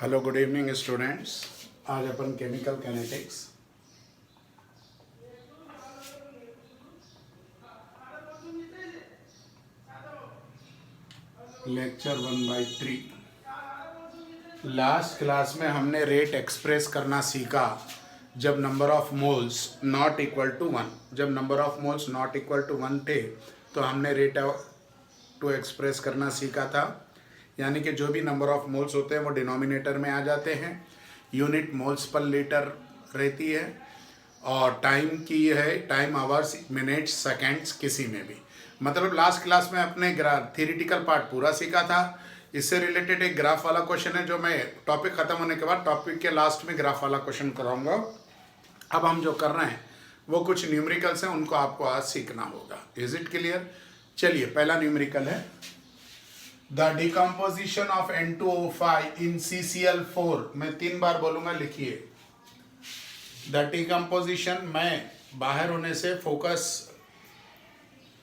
Hello good evening students. आज अपन chemical kinetics lecture 1/3। Last class में हमने रेट एक्सप्रेस करना सीखा जब number of moles not equal to 1। जब number of moles not equal to 1 थे तो हमने रेट टू एक्सप्रेस करना सीखा था। यानी कि जो भी नंबर ऑफ मोल्स होते हैं वो डिनोमिनेटर में आ जाते हैं। यूनिट मोल्स पर लीटर रहती है और टाइम की है टाइम आवर्स मिनट्स सेकेंड्स किसी में भी। मतलब लास्ट क्लास में अपने थियरिटिकल पार्ट पूरा सीखा था। इससे रिलेटेड एक ग्राफ वाला क्वेश्चन है जो मैं टॉपिक खत्म होने के बाद टॉपिक के लास्ट में ग्राफ वाला क्वेश्चन कराऊंगा। अब हम जो कर रहे हैं वो कुछ न्यूमेरिकल्स हैं, उनको आपको आज सीखना होगा। Is it clear? चलिए, पहला न्यूमेरिकल है the decomposition of N2O5 in CCl4। मैं 3 बार बोलूंगा, लिखिए। द डिकम्पोजिशन, मैं बाहर होने से फोकस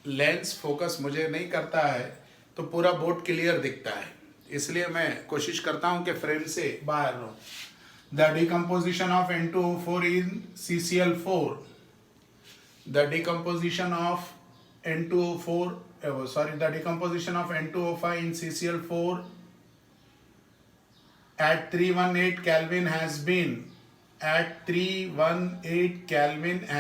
लेंस फोकस मुझे नहीं करता है तो पूरा बोर्ड क्लियर दिखता है, इसलिए मैं कोशिश करता हूं कि फ्रेम से बाहर रहूं। The decomposition of N2O4 in CCl4। The decomposition of N2O4 the decomposition of N2O5 in CCl4 at 318 Kelvin has been at 318 Kelvin has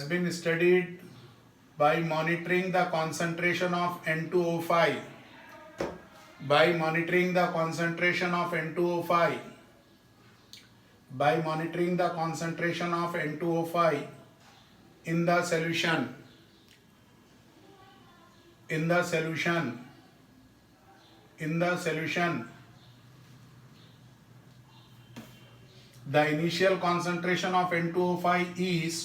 been studied by monitoring the concentration of N2O5 by monitoring the concentration of N2O5 in the solution the initial concentration of N2O5 is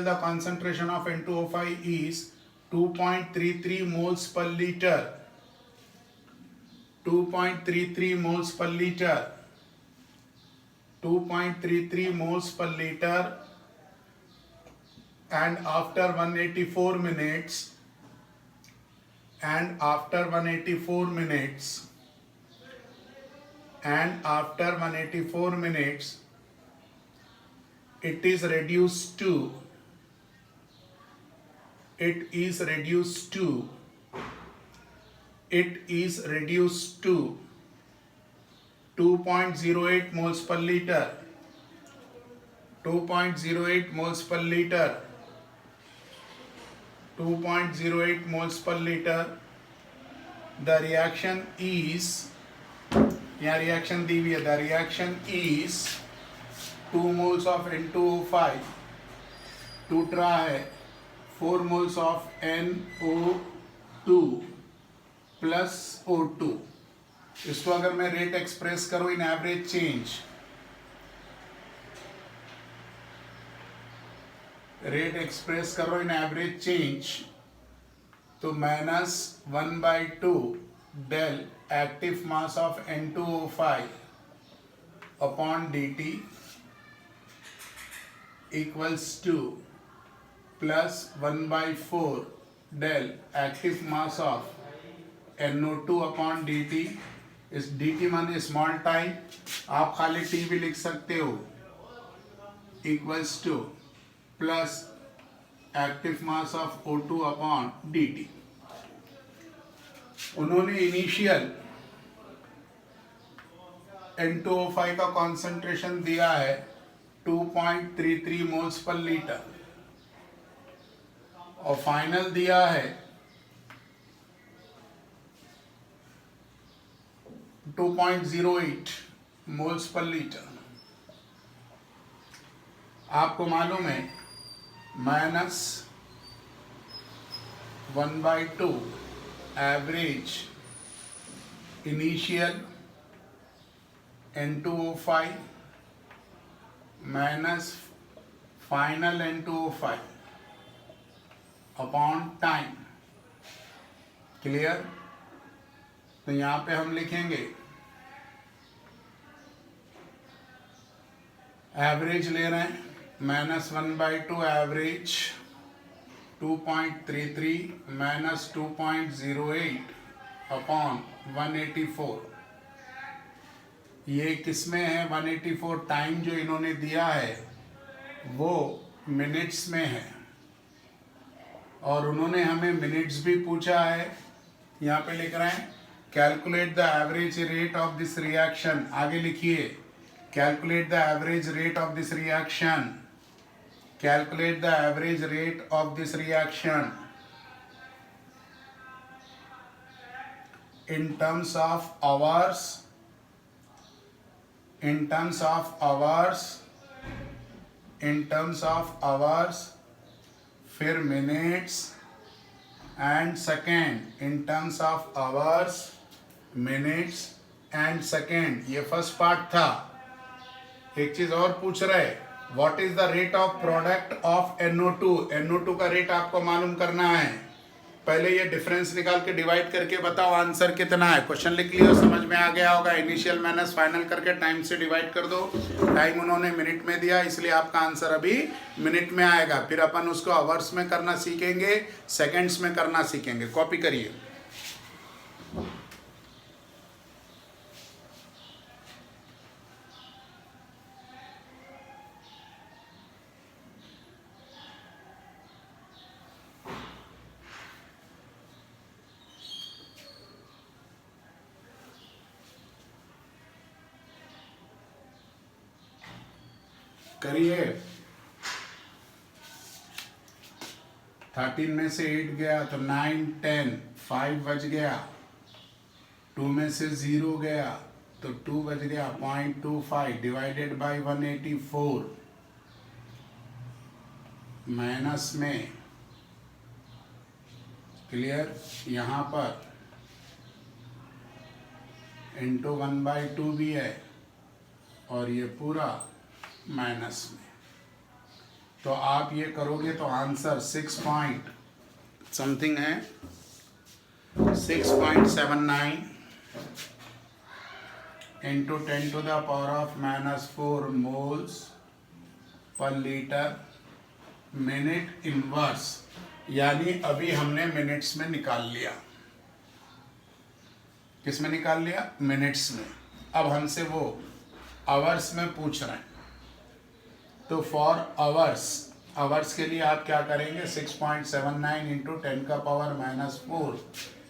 the concentration of N2O5 is 2.33 moles per liter. 2.33 moles per liter. 2.33 moles per liter. And after 184 minutes, it is reduced to 2.08 moles per liter. 2.08 moles per liter. 2.08 moles per liter. The reaction is, यहाँ reaction दी हुई है, the reaction is 2 moles of N2O5 टूट रहा है 4 moles of NO2 plus O2। इसको अगर मैं rate express करूं इन एवरेज चेंज, तो -1/2 del active mass of N2O5 upon dt equals to plus 1/4 del active mass of NO2 upon dt। इस dt माने स्मॉल टाइम, आप खाली t भी लिख सकते हो, equals two plus active mass of O2 upon dt। उन्होंने इनिशियल N2O5 का कॉन्सेंट्रेशन दिया है 2.33 मोल्स पर लीटर और फाइनल दिया है 2.08 मोल्स पर लीटर। आपको मालूम है -1/2 average initial N2O5 minus final N2O5 upon time. Clear? तो यहाँ पे हम लिखेंगे एवरेज ले रहे हैं, -1/2 एवरेज 2.33 -2.08 अपॉन 184। ये किस में है? 184 टाइम जो इन्होंने दिया है वो मिनट्स में है, और उन्होंने हमें मिनट्स भी पूछा है। यहाँ पे लिख रहे हैं calculate the average rate of this reaction. आगे लिखिए calculate the average rate of this reaction, calculate the average rate of this reaction in terms of hours, in terms of hours, in terms of hours, फिर minutes and second, in terms of hours, minutes and second. ये first part था। एक चीज और पूछ रहे, what is the rate of product of NO2। NO2 का rate आपको मालूम करना है। पहले ये डिफरेंस निकाल के डिवाइड करके बताओ आंसर कितना है। क्वेश्चन लिख लियो, समझ में आ गया होगा। इनिशियल माइनस फाइनल करके टाइम से डिवाइड कर दो। टाइम उन्होंने मिनट में दिया, इसलिए आपका आंसर अभी मिनट में आएगा। फिर अपन उसको आवर्स में करना सीखेंगे, सेकेंड्स में करना सीखेंगे। कॉपी करिए। करिए। 13 में से 8 गया तो 9 10, 5 बच गया। 2 में से 0 गया तो 2 बच गया। 0.25 डिवाइडेड बाई 184 माइनस में, क्लियर, यहाँ पर इंटू 1/2 भी है और ये पूरा माइनस में। तो आप ये करोगे तो आंसर 6 पॉइंट समथिंग है, 6.79 इंटू 10⁻⁻⁴ मोल्स पर लीटर मिनट इनवर्स। यानी अभी हमने मिनट्स में निकाल लिया। किस में निकाल लिया? मिनट्स में। अब हमसे वो आवर्स में पूछ रहे हैं, तो फॉर आवर्स, आवर्स के लिए आप क्या करेंगे? 6.79 इंटू 10⁻⁻⁴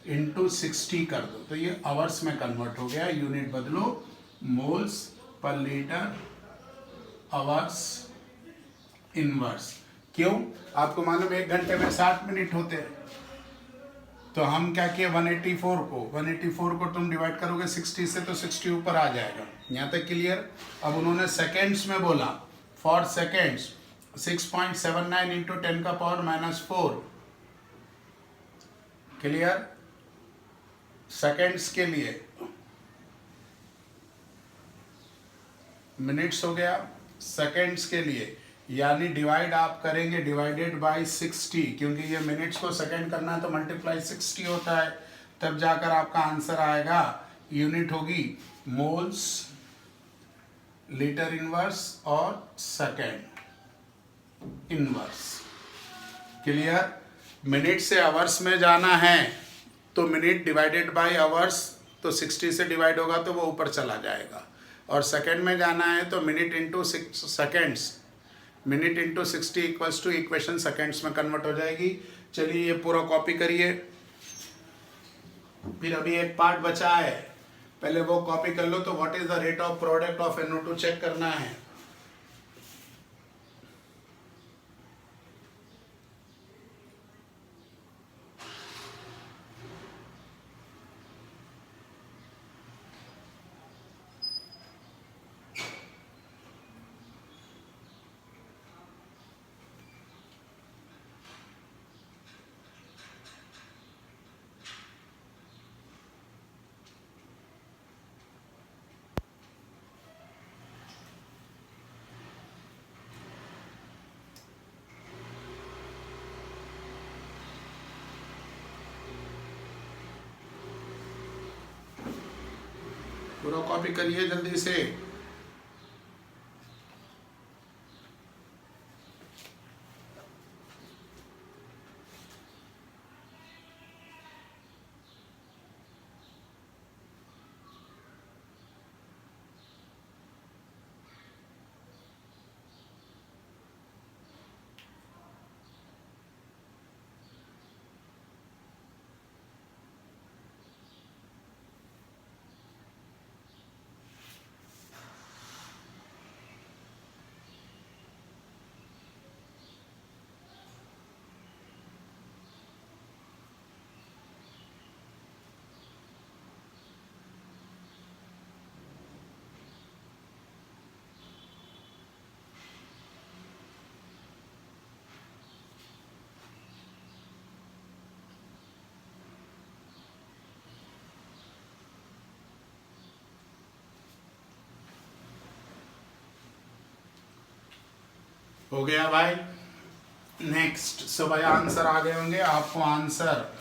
इंटू 60 कर दो, तो ये आवर्स में कन्वर्ट हो गया। यूनिट बदलो, मोल्स पर लीटर आवर्स इनवर्स। क्यों? आपको मालूम 1 घंटे में 60 मिनट होते हैं। तो हम क्या किए, 184 को तुम डिवाइड करोगे 60 से तो 60 ऊपर आ जाएगा। यहाँ तक क्लियर? अब उन्होंने सेकेंड्स में बोला, for seconds 6.79 into 10⁻⁻⁴, clear? Seconds के लिए मिनट्स हो गया, सेकेंड्स के लिए यानी डिवाइड आप करेंगे, डिवाइडेड बाय 60, क्योंकि ये मिनट्स को सेकेंड करना है तो मल्टीप्लाई 60 होता है, तब जाकर आपका आंसर आएगा। यूनिट होगी मोल्स, लीटर इनवर्स और सेकेंड इनवर्स। क्लियर? मिनट से आवर्स में जाना है तो मिनट डिवाइडेड बाय आवर्स, तो 60 से डिवाइड होगा तो वो ऊपर चला जाएगा। और सेकेंड में जाना है तो minute into seconds, minute into 60 equals to equation seconds में कन्वर्ट हो जाएगी। चलिए ये पूरा कॉपी करिए। फिर अभी एक पार्ट बचा है, पहले वो कॉपी कर लो। तो what is the rate of product of NO2 check करना है। पूरा कॉपी करिए जल्दी से। हो गया भाई। नेक्स्ट सब आंसर आ गए होंगे आपको। आंसर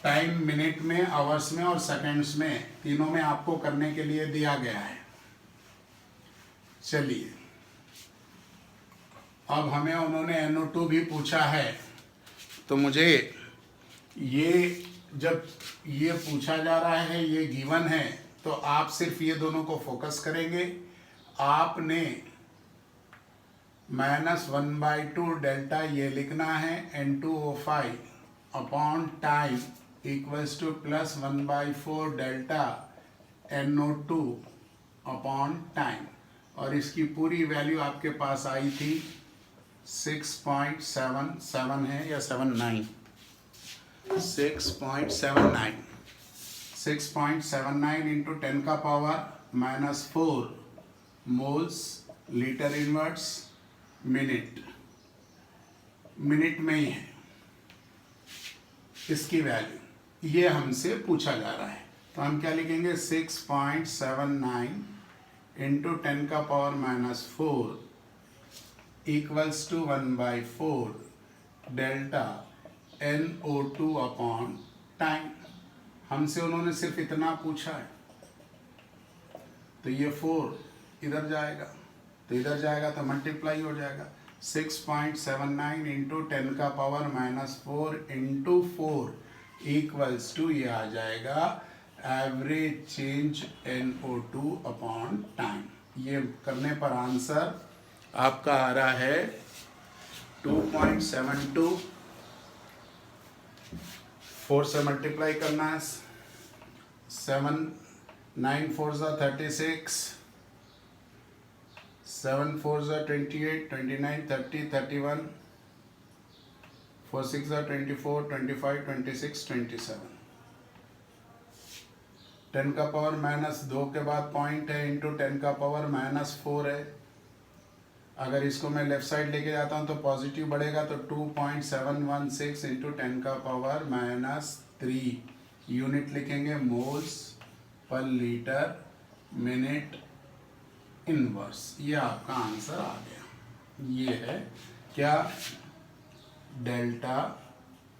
टाइम मिनट में, आवर्स में और सेकंड्स में, तीनों में आपको करने के लिए दिया गया है। चलिए अब हमें उन्होंने NO2 भी पूछा है, तो मुझे ये जब ये पूछा जा रहा है, ये गिवन है, तो आप सिर्फ ये दोनों को फोकस करेंगे। आपने -1/2 डेल्टा ये लिखना है N2O5 upon time equals to +1/4 delta NO2 upon time, और इसकी पूरी वैल्यू आपके पास आई थी 6.77 है या 79, 6.79 इंटू 10 का power -4 moles litre inverts minute में ही है इसकी वैल्यू। ये हमसे पूछा जा रहा है, तो हम क्या लिखेंगे 6.79 इंटू 10 का power -4 equals to 1/4 delta NO2 upon time. हमसे उन्होंने सिर्फ इतना पूछा है, तो ये 4 इधर जाएगा, तो इधर जाएगा तो मल्टीप्लाई हो जाएगा। 6.79 इंटू 10 का पावर -4 इंटू 4 इक्वल्स टू ये आ जाएगा average change NO2 upon time. ये करने पर आंसर आपका आ रहा है 2.72। 4 से मल्टीप्लाई करना है, 7 9 4 36, 7 4 28, 29 30 31, 4 6 24, 25 26 27। 10 का पावर -2 के बाद पॉइंट है इंटू 10 का पावर -4 है। अगर इसको मैं लेफ्ट साइड लेके जाता हूँ तो पॉजिटिव बढ़ेगा, तो 2.716 इंटू 10 का पावर -3 यूनिट लिखेंगे मोल्स पर लीटर मिनट इनवर्स। ये आपका आंसर आ गया। ये है क्या, डेल्टा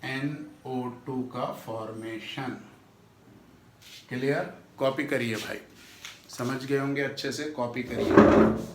NO2 का फॉर्मेशन। क्लियर? कॉपी करिए भाई, समझ गए होंगे अच्छे से, कॉपी करिए।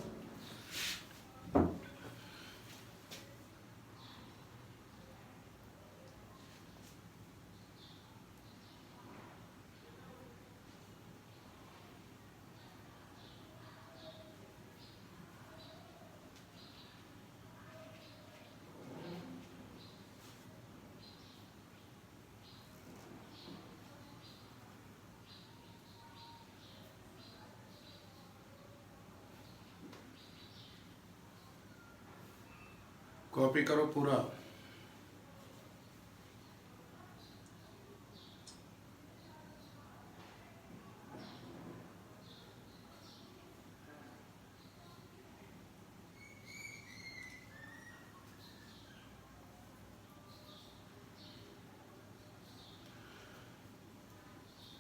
कॉपी करो पूरा।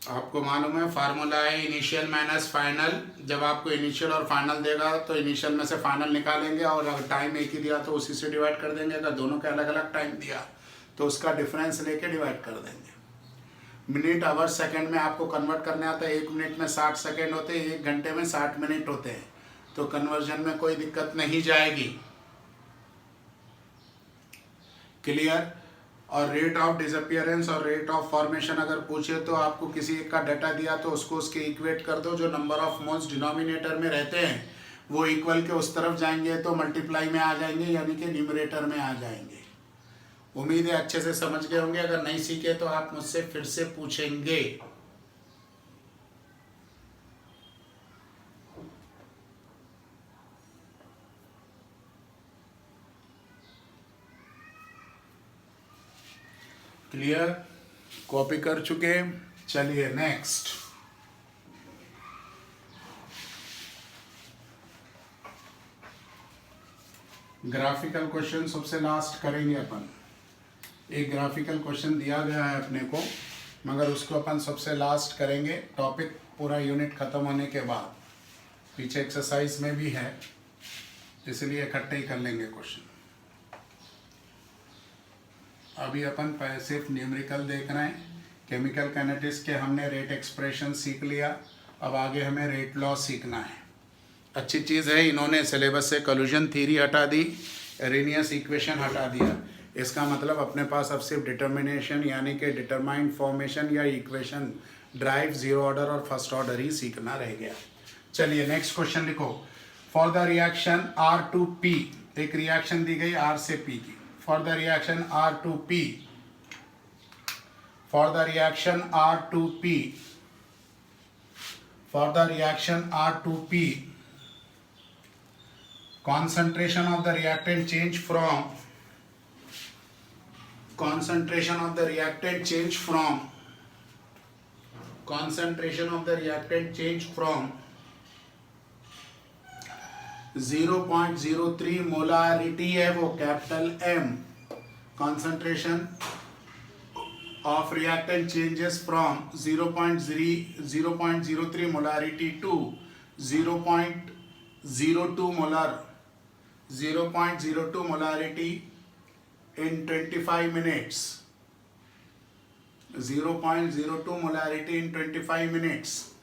आपको मालूम है फार्मूला है इनिशियल माइनस फाइनल। जब आपको इनिशियल और फाइनल देगा तो इनिशियल में से फाइनल निकालेंगे, और अगर टाइम एक ही दिया तो उसी से डिवाइड कर देंगे। अगर दोनों के अलग अलग टाइम दिया तो उसका डिफरेंस लेके डिवाइड कर देंगे। मिनट आवर सेकंड में आपको कन्वर्ट करने आता है। 1 मिनट में 60 सेकंड होते हैं, 1 घंटे में 60 मिनट होते हैं, तो कन्वर्जन में कोई दिक्कत नहीं जाएगी। क्लियर। और रेट ऑफ डिसअपियरेंस और रेट ऑफ फॉर्मेशन अगर पूछे तो आपको किसी एक का डाटा दिया तो उसको उसके इक्वेट कर दो, जो नंबर ऑफ मोल्स डिनोमिनेटर में रहते हैं वो इक्वल के उस तरफ जाएंगे तो मल्टीप्लाई में आ जाएंगे, यानी कि न्यूमरेटर में आ जाएंगे। उम्मीद है अच्छे से समझ गए होंगे। अगर नहीं सीखे तो आप मुझसे फिर से पूछेंगे। क्लियर। कॉपी कर चुके। चलिए नेक्स्ट। ग्राफिकल क्वेश्चन सबसे लास्ट करेंगे अपन। एक ग्राफिकल क्वेश्चन दिया गया है अपने को, मगर उसको अपन सबसे लास्ट करेंगे, टॉपिक पूरा यूनिट खत्म होने के बाद। पीछे एक्सरसाइज में भी है, इसलिए इकट्ठे ही कर लेंगे क्वेश्चन। अभी अपन सिर्फ न्यूमेरिकल देख रहे हैं। केमिकल काइनेटिक्स के हमने रेट एक्सप्रेशन सीख लिया, अब आगे हमें रेट लॉ सीखना है। अच्छी चीज़ है, इन्होंने सिलेबस से कोलिजन थ्योरी हटा दी, एरेनियस इक्वेशन हटा दिया। इसका मतलब अपने पास अब सिर्फ डिटर्मिनेशन यानी कि डिटरमाइंड फॉर्मेशन या इक्वेशन ड्राइव, जीरो ऑर्डर और फर्स्ट ऑर्डर ही सीखना रह गया। चलिए नेक्स्ट क्वेश्चन लिखो। For the reaction R to P, एक रिएक्शन दी गई आर से पी की। For the reaction R to P, for the reaction R to P, for the reaction R to P, concentration of the reactant change from, concentration of the reactant change from, concentration of the reactant change from 0.03 molarity है वो capital M। concentration of reactant changes from 0.03 molarity to 0.02 molar, 0.02 molarity in 25 minutes, 0.02 molarity in 25 minutes.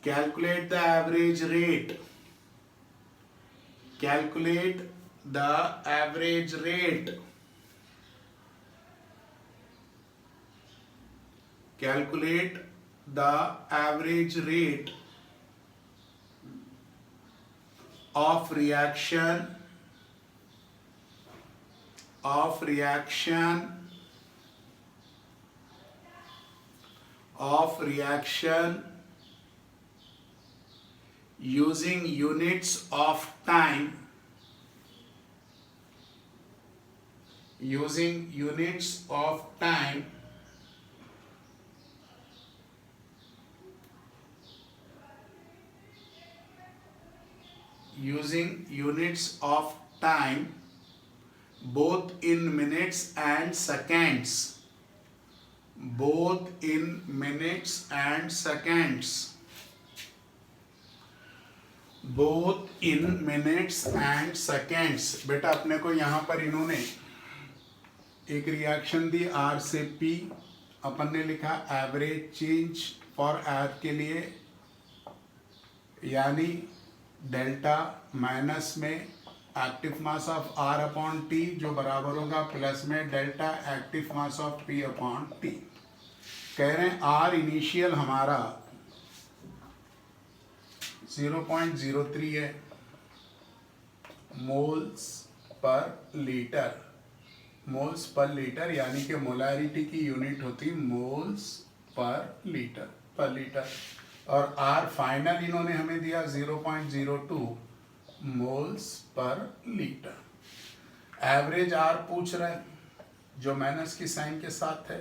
Calculate the average rate, calculate the average rate, calculate the average rate of reaction, of reaction, of reaction using units of time, using units of time, using units of time both in minutes and seconds, both in minutes and seconds, both in minutes and seconds। बेटा अपने को यहाँ पर इन्होंने एक reaction दी R से P, अपन ने लिखा एवरेज चेंज फॉर R के लिए, यानी डेल्टा माइनस में active mass of R upon T जो बराबर होगा प्लस में delta active mass of P upon T। कह रहे हैं R इनिशियल हमारा 0.03 है मोल्स पर लीटर, मोल्स पर लीटर, यानी कि मोलारिटी की यूनिट होती मोल्स पर लीटर, और R फाइनल इन्होंने हमें दिया 0.02 मोल्स पर लीटर। एवरेज R पूछ रहे हैं जो माइनस की साइन के साथ है,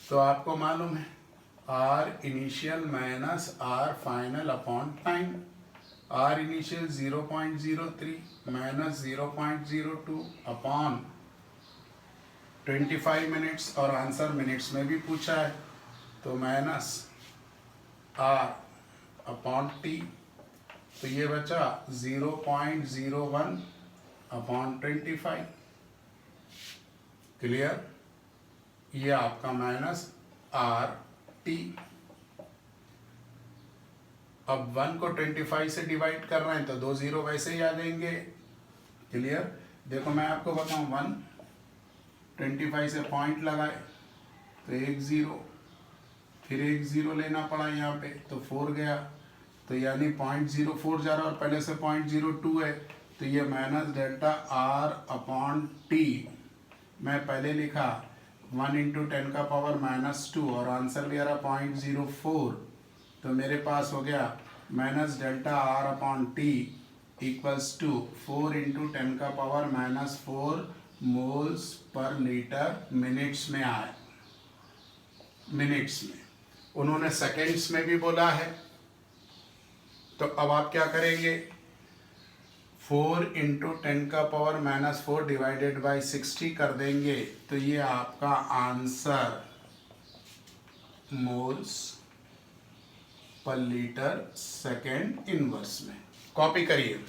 तो आपको मालूम है R initial minus R final upon time. R initial 0.03 minus 0.02 upon 25 minutes, और आंसर मिनट्स में भी पूछा है, तो माइनस R अपॉन T, तो ये बचा 0.01 अपॉन 25। क्लियर। ये आपका माइनस आर टी। अब 1 को 25 से डिवाइड कर रहे हैं तो 2 जीरो वैसे ही आ जाएंगे। क्लियर? देखो मैं आपको बताऊं, 1 25 से पॉइंट लगाए तो 1 जीरो, फिर 1 जीरो लेना पड़ा यहाँ पे तो 4 गया, तो यानी 0.04 जा रहा और पहले से 0.02 है, तो ये minus delta R upon T मैं पहले लिखा 1 इंटू 10 का पावर -2 और आंसर भी आ रहा 0.04, तो मेरे पास हो गया minus delta R upon T equals to 4 into 10 का पावर -4 मोल्स पर लीटर मिनट्स में आए। मिनट्स में, उन्होंने सेकेंड्स में भी बोला है, तो अब आप क्या करेंगे, 4 इंटू 10 का पावर -4 डिवाइडेड बाई 60 कर देंगे, तो ये आपका आंसर मोल्स पर लीटर सेकेंड इनवर्स में। कॉपी करिए।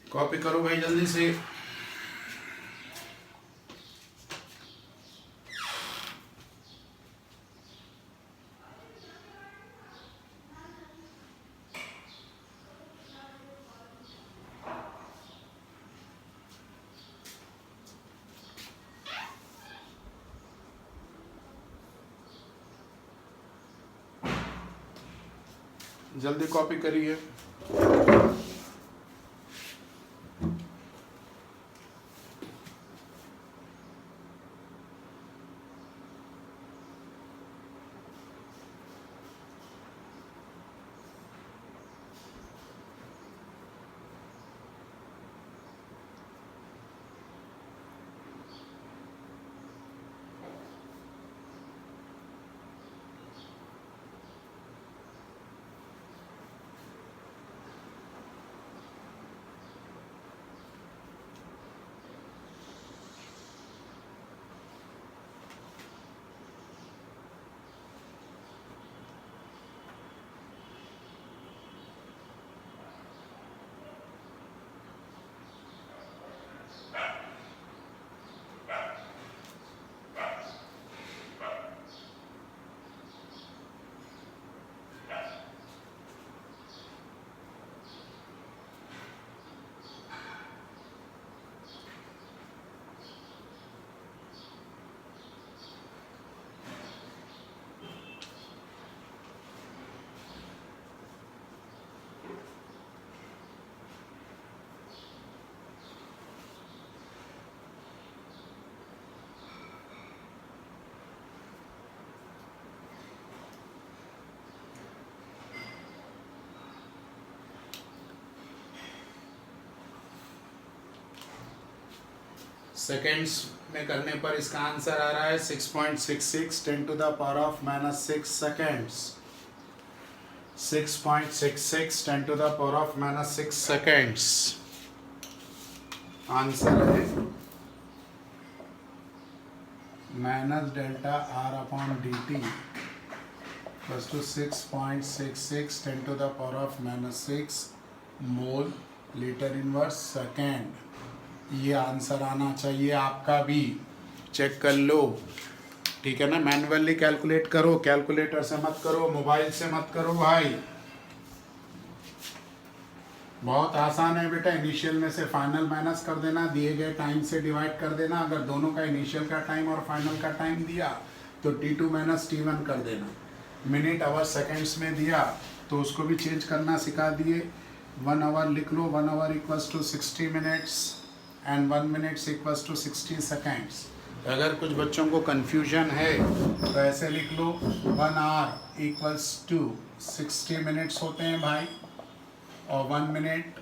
कॉपी करो भाई जल्दी से। जल्दी कॉपी करिए। सेकेंड्स में करने पर इसका आंसर आ रहा है 6.66 10 to the power of -6 seconds. 6.66 10 to the power of -6 seconds answer है minus delta R upon D T plus two 6.66 10 to the power of -6 mole litre inverse second. ये आंसर आना चाहिए आपका भी, चेक कर लो, ठीक है ना। मैन्युअली कैलकुलेट करो, कैलकुलेटर से मत करो, मोबाइल से मत करो भाई। बहुत आसान है बेटा, इनिशियल में से फाइनल माइनस कर देना, दिए गए टाइम से डिवाइड कर देना। अगर दोनों का इनिशियल का टाइम और फाइनल का टाइम दिया तो T2 माइनस T1 कर देना। मिनट आवर सेकेंड्स में दिया तो उसको भी चेंज करना सिखा दिए। 1 आवर लिख लो, 1 hour equals to 60 minutes and 1 minutes equals to 60 seconds. अगर कुछ बच्चों को कन्फ्यूजन है तो ऐसे लिख लो, 1 आवर इक्वल्स टू 60 मिनट्स होते हैं भाई, और 1 मिनट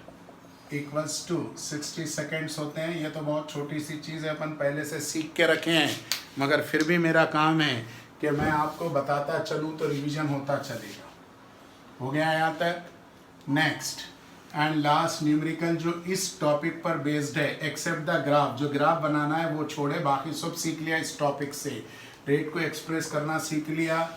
इक्वल्स टू 60 सेकेंड्स होते हैं। ये तो बहुत छोटी सी चीज़ है, अपन पहले से सीख के रखे हैं, मगर फिर भी मेरा काम है कि मैं आपको बताता चलूँ तो रिवीजन होता चलेगा। हो गया यहाँ तक। नेक्स्ट एंड लास्ट न्यूमेरिकल जो इस टॉपिक पर बेस्ड है, एक्सेप्ट द ग्राफ। जो ग्राफ बनाना है वो छोड़े, बाकी सब सीख लिया इस टॉपिक से। रेट को एक्सप्रेस करना सीख लिया,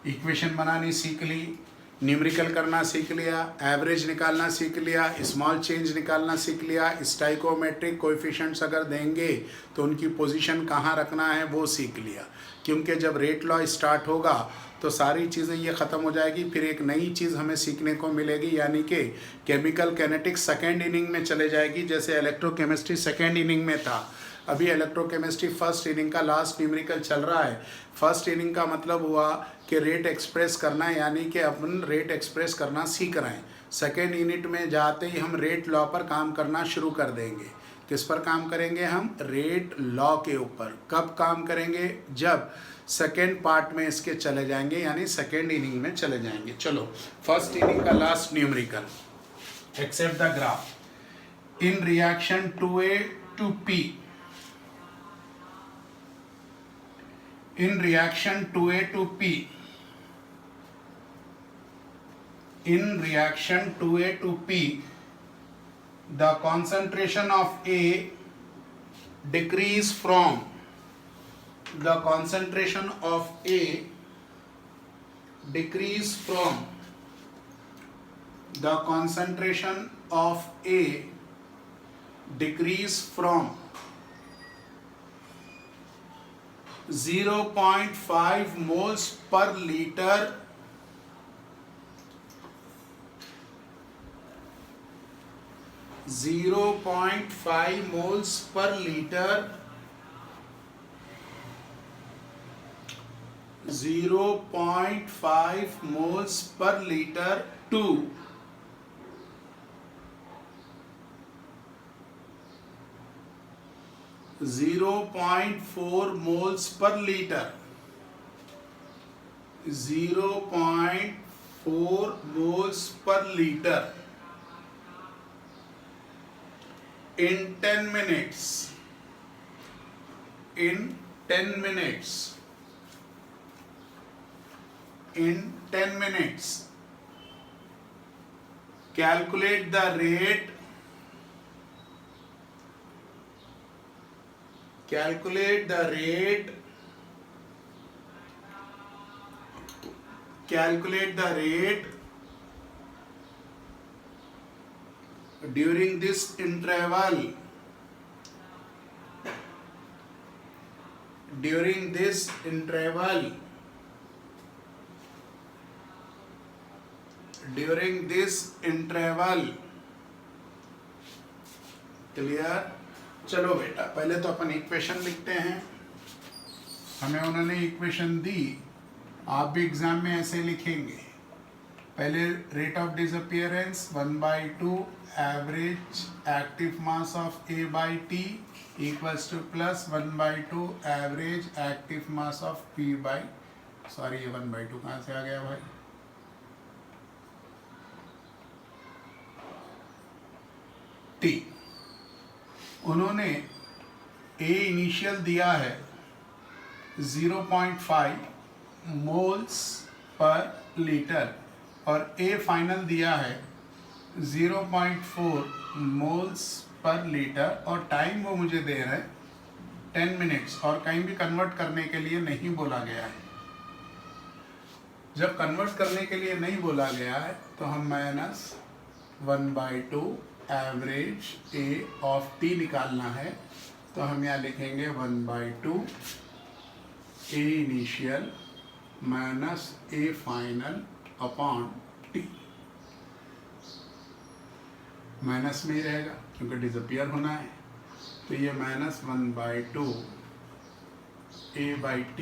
इक्वेशन बनानी सीख ली, न्यूमेरिकल करना सीख लिया, एवरेज निकालना सीख लिया, स्मॉल चेंज निकालना सीख लिया, स्टाइकोमेट्रिक कोएफिशिएंट्स अगर देंगे तो उनकी पोजीशन कहाँ रखना है वो सीख लिया। क्योंकि जब रेट लॉ स्टार्ट होगा तो सारी चीज़ें ये ख़त्म हो जाएगी, फिर एक नई चीज़ हमें सीखने को मिलेगी, यानी कि केमिकल कैनेटिक्स सेकेंड इनिंग में चले जाएगी, जैसे इलेक्ट्रोकेमिस्ट्री सेकेंड इनिंग में था। अभी इलेक्ट्रोकेमिस्ट्री फर्स्ट इनिंग का लास्ट न्यूमेरिकल चल रहा है। फर्स्ट इनिंग का मतलब हुआ कि रेट एक्सप्रेस करना है, यानी कि अपन रेट एक्सप्रेस करना सीख रहे हैं। सेकेंड यूनिट में जाते ही हम रेट लॉ पर काम करना शुरू कर देंगे। किस पर काम करेंगे हम? रेट लॉ के ऊपर। कब काम करेंगे? जब सेकेंड पार्ट में इसके चले जाएंगे, यानी सेकेंड इनिंग में चले जाएंगे। चलो फर्स्ट इनिंग का last numerical, except the graph in reaction to A to P. In reaction 2A to P, in reaction 2A to P, the concentration of A decrease from the concentration of A decrease from the concentration of A decrease from 0.5 moles per liter moles per liter 0.5 moles per liter to 0.4 moles per liter, 0.4 moles per liter in 10 minutes, in 10 minutes, in 10 minutes. Calculate the rate, calculate the rate, calculate the rate during this interval, during this interval, during this interval. Clear? चलो बेटा, पहले तो अपन equation लिखते हैं। हमें उन्होंने equation दी, आप भी एग्जाम में ऐसे लिखेंगे। पहले rate of disappearance 1/2 average active mass of A by T equals two plus 1/2 average active mass of P by, sorry ये 1/2 कहाँ से आ गया भाई? T। उन्होंने A इनिशियल दिया है 0.5 मोल्स पर लीटर और A फाइनल दिया है 0.4 मोल्स पर लीटर, और टाइम वो मुझे दे रहे हैं 10 मिनट्स, और कहीं भी कन्वर्ट करने के लिए नहीं बोला गया है। जब कन्वर्ट करने के लिए नहीं बोला गया है तो हम minus 1/2 average A of T निकालना है, तो हम यहाँ लिखेंगे 1/2 A initial minus A final upon T। Minus में ही रहेगा क्योंकि डिसअपियर होना है, तो ये minus 1/2 A by T।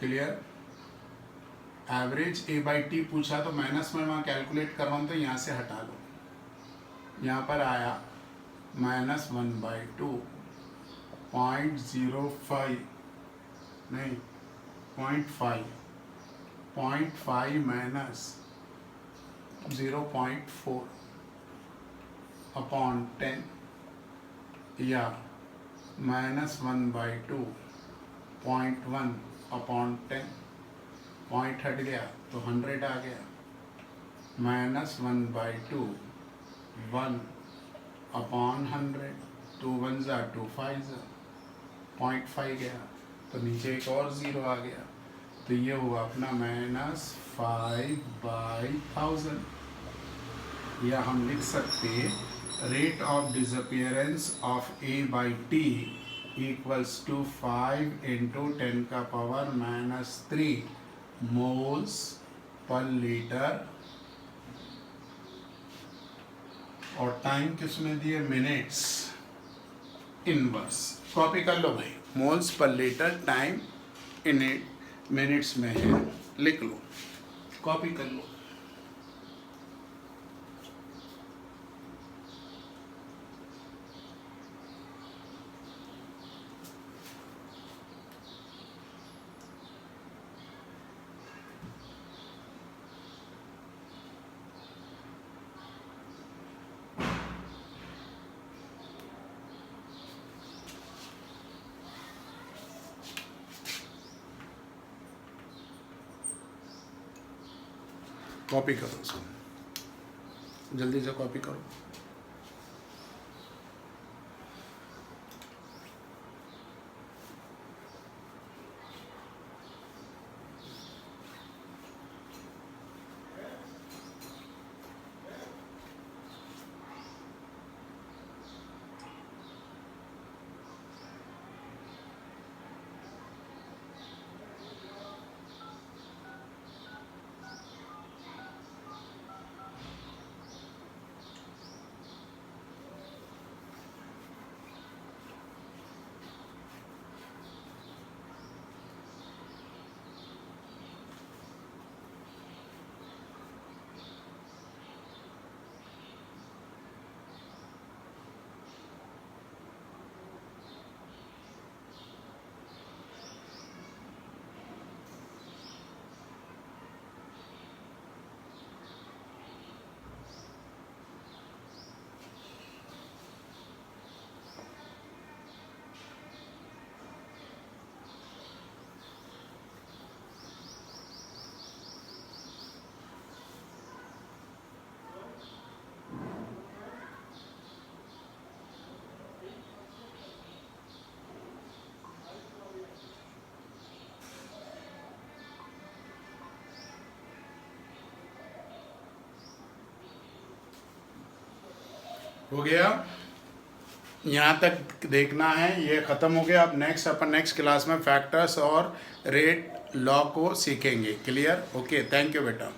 Clear? Average A by T पूछा तो माइनस में वहाँ कैलकुलेट कर रहा हूँ, तो यहाँ से हटा लो। यहाँ पर आया माइनस 1/2 0.05 नहीं 0.5 माइनस 0.4 अपॉन 10 या -1/2 0.1 अपॉन 10, पॉइंट हट गया तो 100 आ गया, -1/2 1 अपॉन 100, 2 1 ज़ा 2 5 ज़ा 0.5 गया, तो नीचे एक और ज़ीरो आ गया, तो ये हुआ अपना -5/1000। या हम लिख सकते rate of disappearance of A/T equals to 5 × 10⁻³ moles पर लीटर, और टाइम किसमें दिए, मिनट्स, इनवर्स। कॉपी कर लो भाई, मोल्स पर लीटर टाइम इन मिनट्स में है, लिख लो, कॉपी कर लो। कॉपी करो उसको, जल्दी से कॉपी करो। हो गया, यहाँ तक देखना है, ये ख़त्म हो गया। अब नेक्स्ट क्लास में फैक्टर्स और रेट लॉ को सीखेंगे। क्लियर? ओके, थैंक यू बेटा।